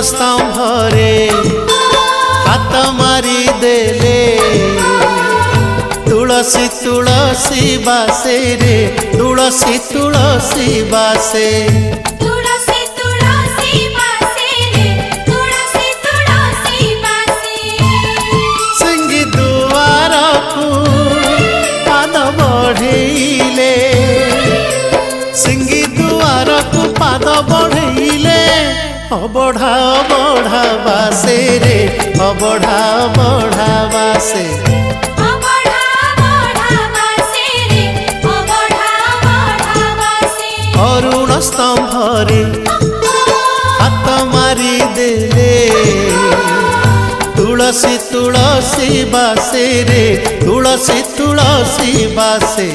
स्तंभरे हाथ मारी देले तुलसी तुलसी बासे रे तुलसी तुलसी बासे सिंगी दुआर को पाद बढ़ेले सिंगी दुआर को पाद बढ़ेले अबढ़ा अबढ़ा बासे रे अबढ़ा अबढ़ा बासे अरुण स्तंभरे हाथ मारी देले तुलसी तुलसी बासे रे तुलसी तुलसी बासे।